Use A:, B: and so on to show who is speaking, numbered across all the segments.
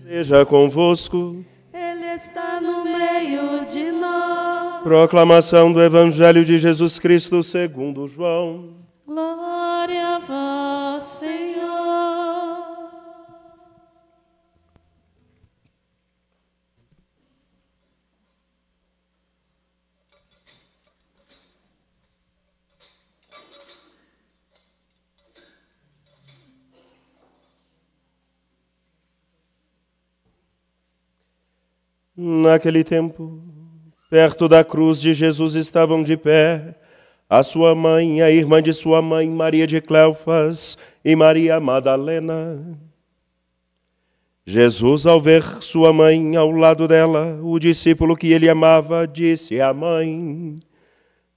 A: Seja convosco.
B: Ele está no meio de nós.
A: Proclamação do Evangelho de Jesus Cristo segundo João.
B: Glória a vós, Senhor.
A: Naquele tempo, perto da cruz de Jesus estavam de pé a sua mãe, a irmã de sua mãe, Maria de Cleofas e Maria Madalena. Jesus, ao ver sua mãe ao lado dela, o discípulo que ele amava, disse à mãe: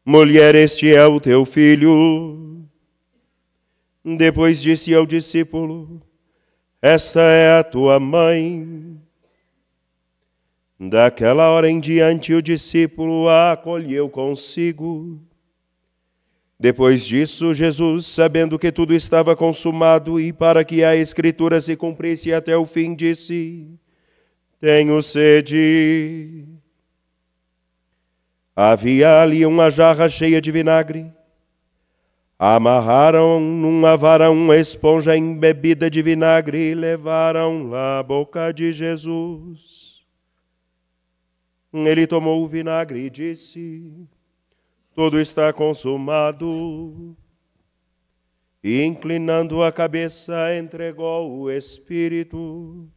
A: Mulher, este é o teu filho. Depois disse ao discípulo: Esta é a tua mãe. Daquela hora em diante, o discípulo a acolheu consigo. Depois disso, Jesus, sabendo que tudo estava consumado e para que a Escritura se cumprisse até o fim, disse: Tenho sede. Havia ali uma jarra cheia de vinagre. Amarraram numa vara uma esponja embebida de vinagre e levaram-la à boca de Jesus. Ele tomou o vinagre e disse: Tudo está consumado. E, inclinando a cabeça, entregou o Espírito.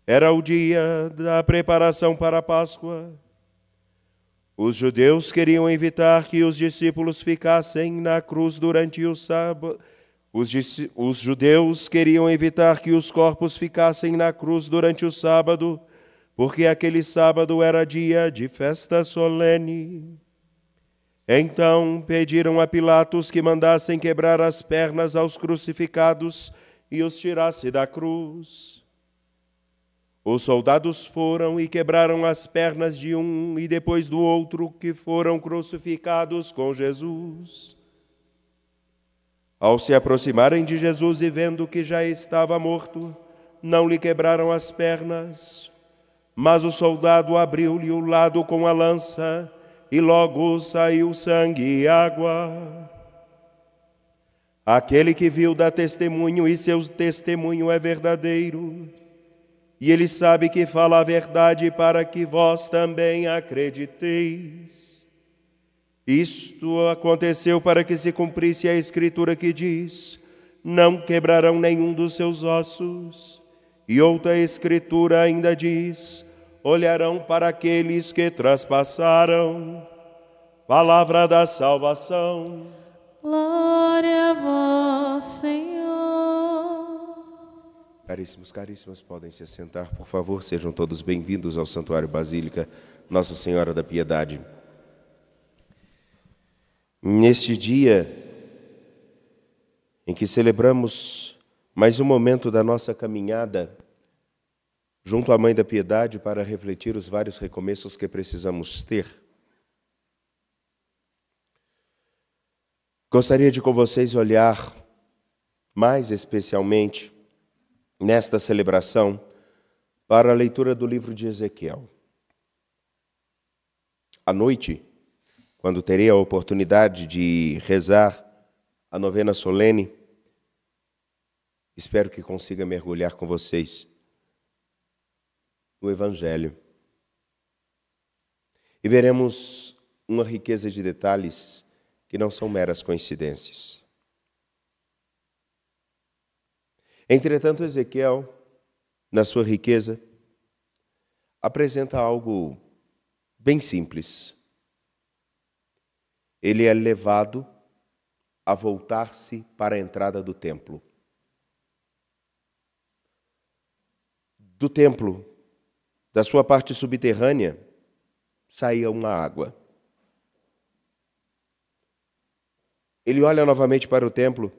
A: Era o dia da preparação para a Páscoa. Os judeus queriam evitar que os discípulos ficassem na cruz durante o sábado. Os judeus queriam evitar que os corpos ficassem na cruz durante o sábado, porque aquele sábado era dia de festa solene. Então pediram a Pilatos que mandassem quebrar as pernas aos crucificados e os tirasse da cruz. Os soldados foram e quebraram as pernas de um e depois do outro que foram crucificados com Jesus. Ao se aproximarem de Jesus e vendo que já estava morto, não lhe quebraram as pernas. Mas o soldado abriu-lhe o lado com a lança, e logo saiu sangue e água. Aquele que viu dá testemunho, e seu testemunho é verdadeiro. E ele sabe que fala a verdade para que vós também acrediteis. Isto aconteceu para que se cumprisse a Escritura que diz: Não quebrarão nenhum dos seus ossos. E outra Escritura ainda diz: Olharão para aqueles que traspassaram. Palavra da salvação.
B: Glória a vós, Senhor.
A: Caríssimos, caríssimas, podem se assentar, por favor. Sejam todos bem-vindos ao Santuário Basílica Nossa Senhora da Piedade. Neste dia em que celebramos mais um momento da nossa caminhada junto à Mãe da Piedade para refletir os vários recomeços que precisamos ter, gostaria de com vocês olhar mais especialmente nesta celebração para a leitura do livro de Ezequiel. À noite, quando terei a oportunidade de rezar a novena solene, espero que consiga mergulhar com vocês no Evangelho. E veremos uma riqueza de detalhes que não são meras coincidências. Entretanto, Ezequiel, na sua riqueza, apresenta algo bem simples. Ele é levado a voltar-se para a entrada do templo. Do templo, da sua parte subterrânea, saía uma água. Ele olha novamente para o templo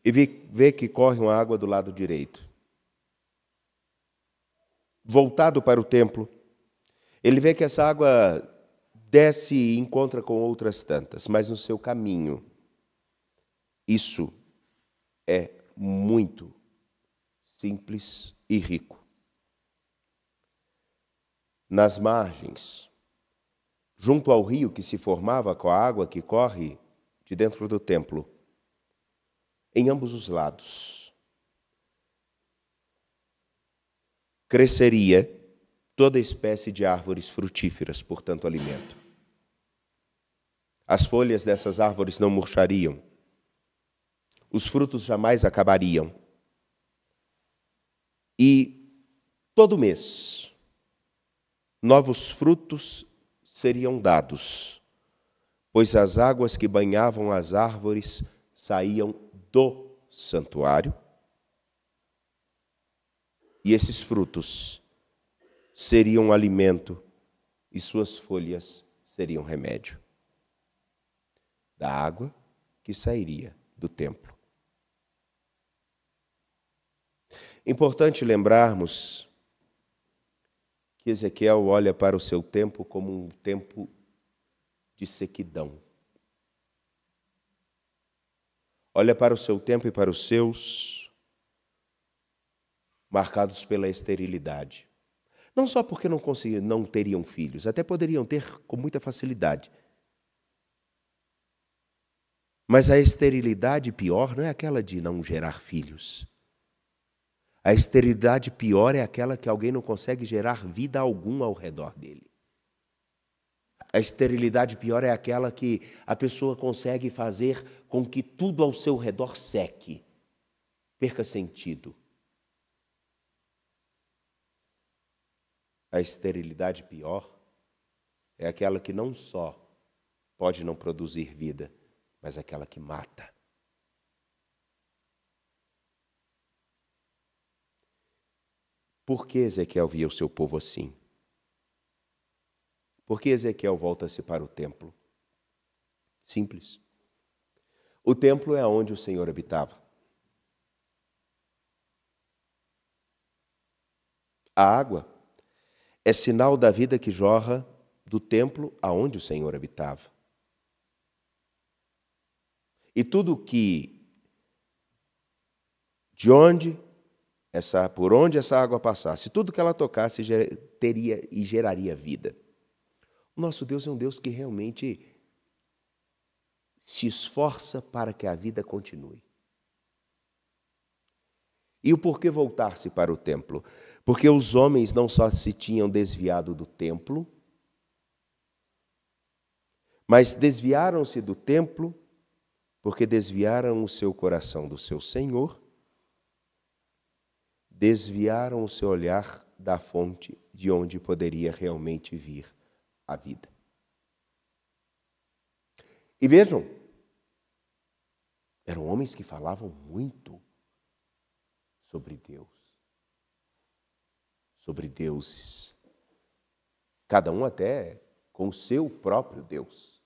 A: e vê que corre uma água do lado direito. Voltado para o templo, ele vê que essa água desce e encontra com outras tantas, mas no seu caminho. Isso é muito simples e rico. Nas margens, junto ao rio que se formava com a água que corre de dentro do templo, em ambos os lados, cresceria toda espécie de árvores frutíferas, portanto, alimento. As folhas dessas árvores não murchariam, os frutos jamais acabariam. E todo mês, novos frutos seriam dados, pois as águas que banhavam as árvores saíam do santuário, e esses frutos seriam alimento e suas folhas seriam remédio da água que sairia do templo. Importante lembrarmos que Ezequiel olha para o seu tempo como um tempo de sequidão. Olha para o seu tempo e para os seus, marcados pela esterilidade. Não só porque não teriam filhos, até poderiam ter com muita facilidade. Mas a esterilidade pior não é aquela de não gerar filhos. A esterilidade pior é aquela que alguém não consegue gerar vida alguma ao redor dele. A esterilidade pior é aquela que a pessoa consegue fazer com que tudo ao seu redor seque, perca sentido. A esterilidade pior é aquela que não só pode não produzir vida, mas aquela que mata. Por que Ezequiel via o seu povo assim? Por que Ezequiel volta-se para o templo? Simples. O templo é onde o Senhor habitava. A água é sinal da vida que jorra do templo aonde o Senhor habitava. E tudo que, por onde essa água passasse, tudo que ela tocasse teria e geraria vida. O nosso Deus é um Deus que realmente se esforça para que a vida continue. E o porquê voltar-se para o templo? Porque os homens não só se tinham desviado do templo, mas desviaram-se do templo porque desviaram o seu coração do seu Senhor, desviaram o seu olhar da fonte de onde poderia realmente vir a vida. E vejam, eram homens que falavam muito sobre Deus, sobre deuses, cada um até com o seu próprio Deus.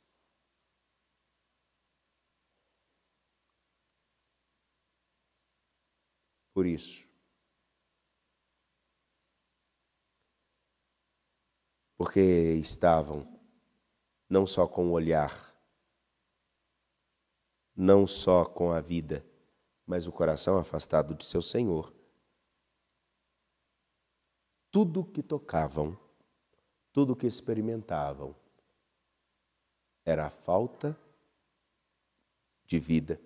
A: Por isso, porque estavam não só com o olhar, não só com a vida, mas o coração afastado de seu Senhor. Tudo que tocavam, tudo que experimentavam, era a falta de vida,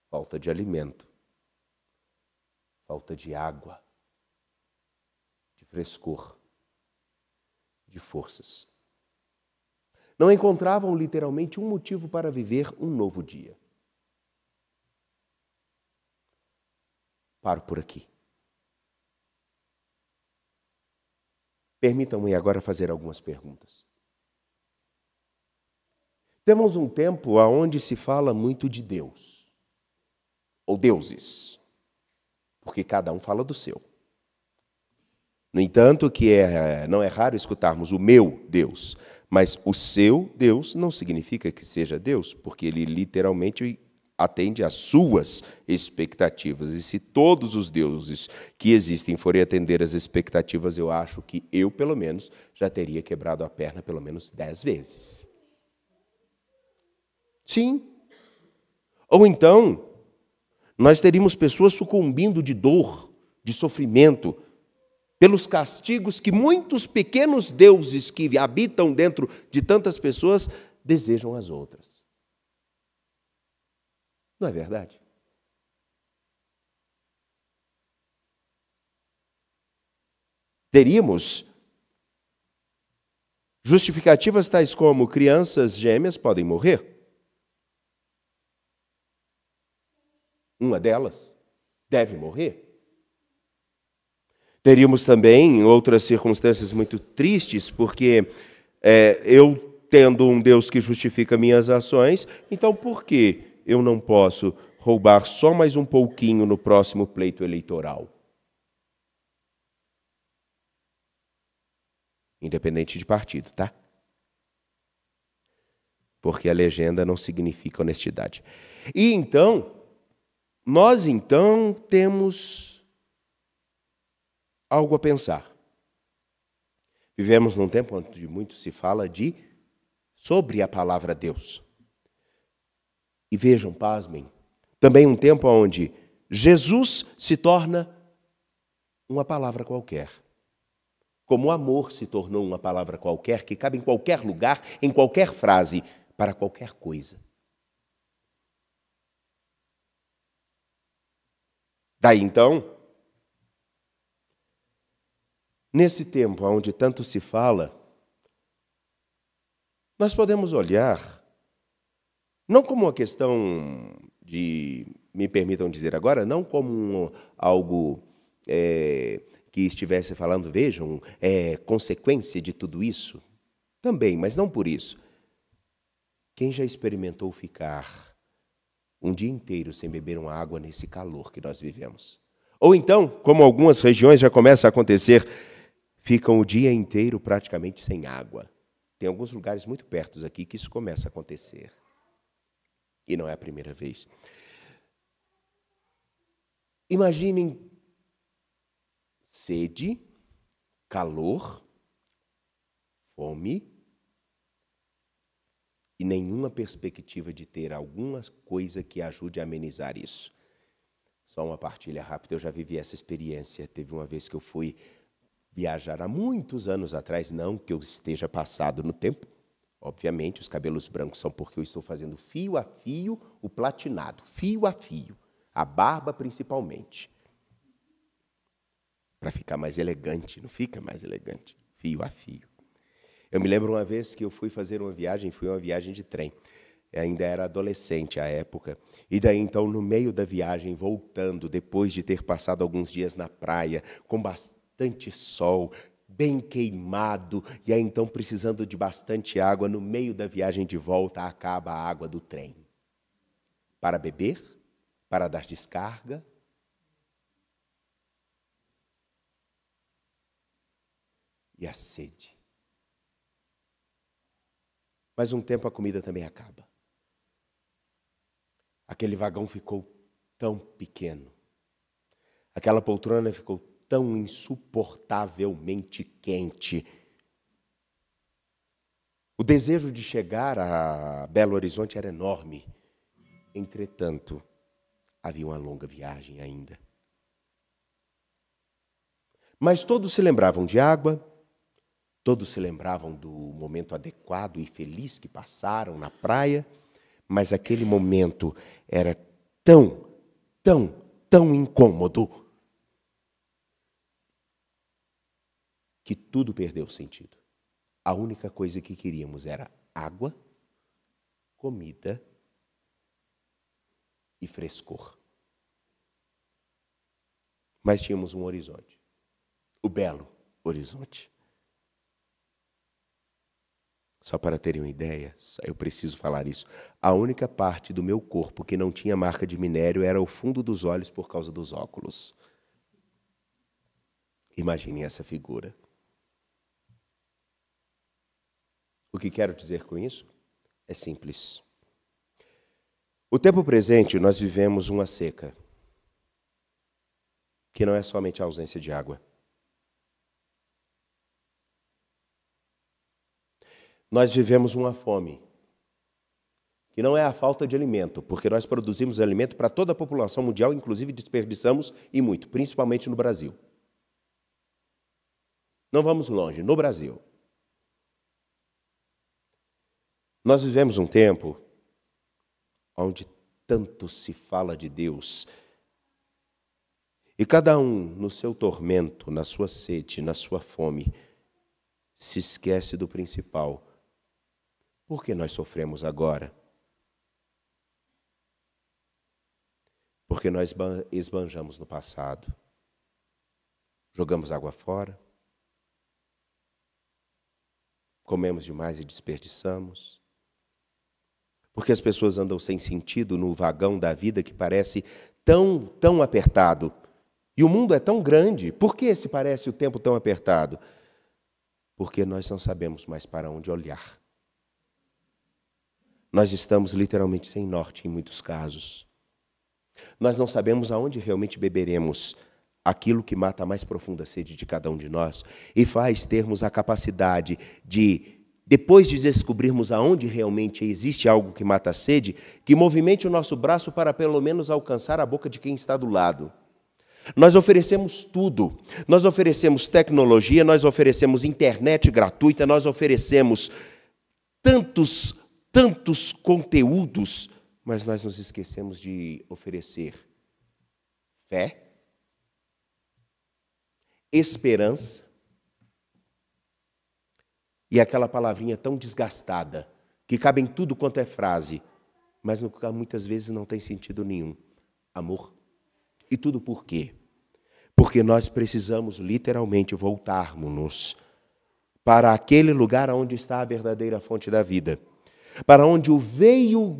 A: falta de alimento, falta de água, de frescor, de forças. Não encontravam literalmente um motivo para viver um novo dia. Paro por aqui. Permitam-me agora fazer algumas perguntas. Temos um tempo onde se fala muito de Deus, ou deuses, porque cada um fala do seu. No entanto, não é raro escutarmos o meu Deus, mas o seu Deus não significa que seja Deus, porque ele literalmente atende às suas expectativas. E se todos os deuses que existem forem atender às expectativas, eu acho que eu, pelo menos, já teria quebrado a perna pelo menos 10 vezes. Sim. Ou então, nós teríamos pessoas sucumbindo de dor, de sofrimento, pelos castigos que muitos pequenos deuses que habitam dentro de tantas pessoas desejam às outras. Não é verdade? Teríamos justificativas tais como crianças gêmeas podem morrer. Uma delas deve morrer. Teríamos também outras circunstâncias muito tristes, porque eu tendo um Deus que justifica minhas ações, então por que eu não posso roubar só mais um pouquinho no próximo pleito eleitoral? Independente de partido, tá? Porque a legenda não significa honestidade. E então, nós temos algo a pensar. Vivemos num tempo onde muito se fala sobre a palavra Deus. E vejam, pasmem, também um tempo onde Jesus se torna uma palavra qualquer. Como o amor se tornou uma palavra qualquer, que cabe em qualquer lugar, em qualquer frase, para qualquer coisa. Daí então, nesse tempo onde tanto se fala, nós podemos olhar, não como uma questão me permitam dizer agora, não como algo que estivesse falando, vejam, consequência de tudo isso, também, mas não por isso. Quem já experimentou ficar um dia inteiro sem beber uma água nesse calor que nós vivemos? Ou então, como algumas regiões já começa a acontecer, ficam o dia inteiro praticamente sem água. Tem alguns lugares muito perto aqui que isso começa a acontecer. E não é a primeira vez. Imaginem sede, calor, fome e nenhuma perspectiva de ter alguma coisa que ajude a amenizar isso. Só uma partilha rápida, eu já vivi essa experiência. Teve uma vez que eu fui viajar há muitos anos atrás, não que eu esteja passado no tempo. Obviamente, os cabelos brancos são porque eu estou fazendo fio a fio o platinado, fio a fio, a barba principalmente. Para ficar mais elegante, não fica mais elegante, fio a fio. Eu me lembro uma vez que eu fui fazer uma viagem, foi uma viagem de trem. Eu ainda era adolescente à época. E daí, então, no meio da viagem, voltando, depois de ter passado alguns dias na praia, com bastante sol, bem queimado, e aí, então, precisando de bastante água, no meio da viagem de volta, acaba a água do trem. Para beber, para dar descarga. E a sede. Mas um tempo a comida também acaba. Aquele vagão ficou tão pequeno. Aquela poltrona ficou tão insuportavelmente quente. O desejo de chegar a Belo Horizonte era enorme. Entretanto, havia uma longa viagem ainda. Mas todos se lembravam de água, todos se lembravam do momento adequado e feliz que passaram na praia, mas aquele momento era tão incômodo que tudo perdeu sentido. A única coisa que queríamos era água, comida e frescor. Mas tínhamos um horizonte, o belo horizonte. Só para terem uma ideia, eu preciso falar isso. A única parte do meu corpo que não tinha marca de minério era o fundo dos olhos por causa dos óculos. Imaginem essa figura. O que quero dizer com isso? É simples. O tempo presente, nós vivemos uma seca, que não é somente a ausência de água. Nós vivemos uma fome, E não é a falta de alimento, porque nós produzimos alimento para toda a população mundial, inclusive desperdiçamos e muito, principalmente no Brasil. Não vamos longe, no Brasil. Nós vivemos um tempo onde tanto se fala de Deus, e cada um, no seu tormento, na sua sede, na sua fome, se esquece do principal. Por que nós sofremos agora? Porque nós esbanjamos no passado. Jogamos água fora. Comemos demais e desperdiçamos. Porque as pessoas andam sem sentido no vagão da vida que parece tão apertado. E o mundo é tão grande. Por que se parece o tempo tão apertado? Porque nós não sabemos mais para onde olhar. Nós estamos literalmente sem norte em muitos casos. Nós não sabemos aonde realmente beberemos aquilo que mata a mais profunda sede de cada um de nós e faz termos a capacidade de, depois de descobrirmos aonde realmente existe algo que mata a sede, que movimente o nosso braço para pelo menos alcançar a boca de quem está do lado. Nós oferecemos tudo. Nós oferecemos tecnologia, nós oferecemos internet gratuita, nós oferecemos tantos conteúdos, mas nós nos esquecemos de oferecer fé, esperança e aquela palavrinha tão desgastada, que cabe em tudo quanto é frase, mas muitas vezes não tem sentido nenhum. Amor. E tudo por quê? Porque nós precisamos literalmente voltarmos-nos para aquele lugar onde está a verdadeira fonte da vida, para onde o veio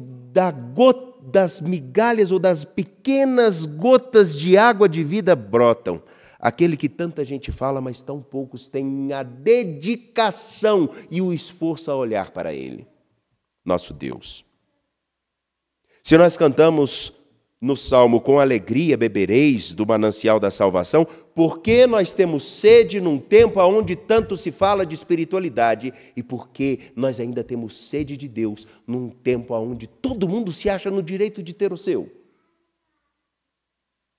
A: das migalhas ou das pequenas gotas de água de vida brotam. Aquele que tanta gente fala, mas tão poucos têm a dedicação e o esforço a olhar para ele. Nosso Deus. Se nós cantamos no Salmo, com alegria bebereis do manancial da salvação, porque nós temos sede num tempo onde tanto se fala de espiritualidade e porque nós ainda temos sede de Deus num tempo onde todo mundo se acha no direito de ter o seu.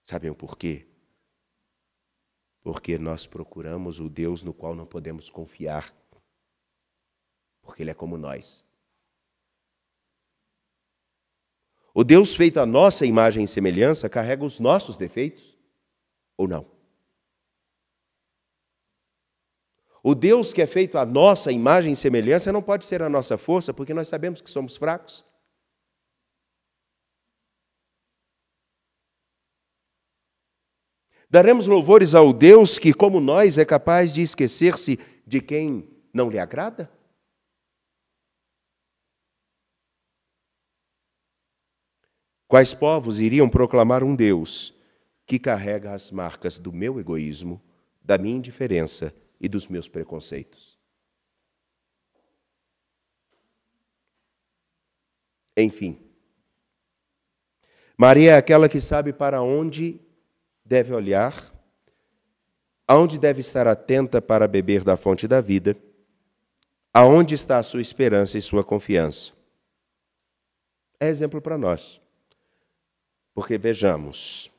A: Sabem o porquê? Porque nós procuramos o Deus no qual não podemos confiar, porque Ele é como nós. O Deus feito à nossa imagem e semelhança carrega os nossos defeitos ou não? O Deus que é feito à nossa imagem e semelhança não pode ser a nossa força, porque nós sabemos que somos fracos. Daremos louvores ao Deus que, como nós, é capaz de esquecer-se de quem não lhe agrada? Quais povos iriam proclamar um Deus que carrega as marcas do meu egoísmo, da minha indiferença e dos meus preconceitos? Enfim, Maria é aquela que sabe para onde deve olhar, aonde deve estar atenta para beber da fonte da vida, aonde está a sua esperança e sua confiança. É exemplo para nós. Porque vejamos,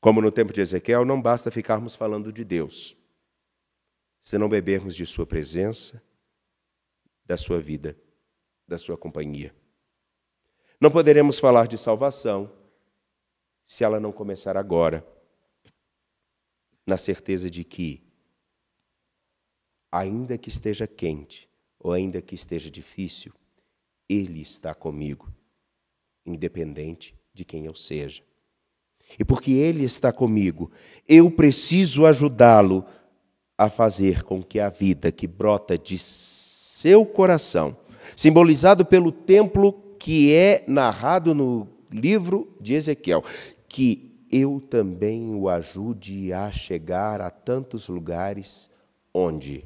A: como no tempo de Ezequiel, não basta ficarmos falando de Deus, se não bebermos de sua presença, da sua vida, da sua companhia. Não poderemos falar de salvação se ela não começar agora, na certeza de que, ainda que esteja quente ou ainda que esteja difícil, Ele está comigo, independente de quem eu seja. E porque Ele está comigo, eu preciso ajudá-lo a fazer com que a vida que brota de seu coração, simbolizado pelo templo que é narrado no livro de Ezequiel, que eu também o ajude a chegar a tantos lugares onde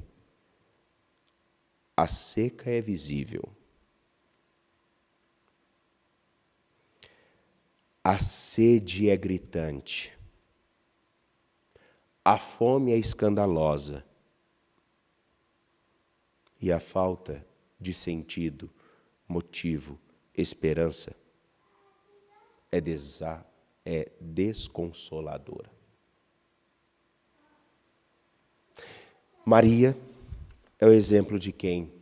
A: a seca é visível, a sede é gritante, a fome é escandalosa e a falta de sentido, motivo esperança é desconsoladora. Maria é o exemplo de quem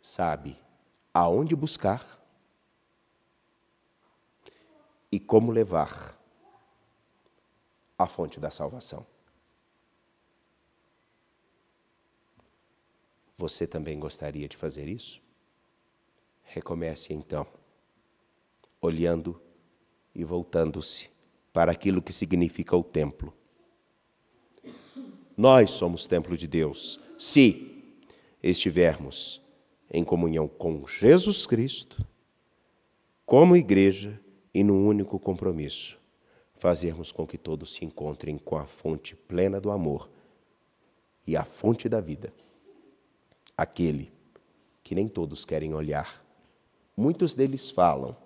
A: sabe aonde buscar e como levar a fonte da salvação. Você também gostaria de fazer isso? Recomece então, olhando e voltando-se para aquilo que significa o templo. Nós somos templo de Deus, se estivermos em comunhão com Jesus Cristo, como igreja e num único compromisso, fazermos com que todos se encontrem com a fonte plena do amor e a fonte da vida. Aquele que nem todos querem olhar. Muitos deles falam,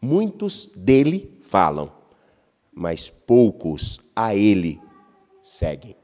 A: muitos dele falam, mas poucos a ele seguem.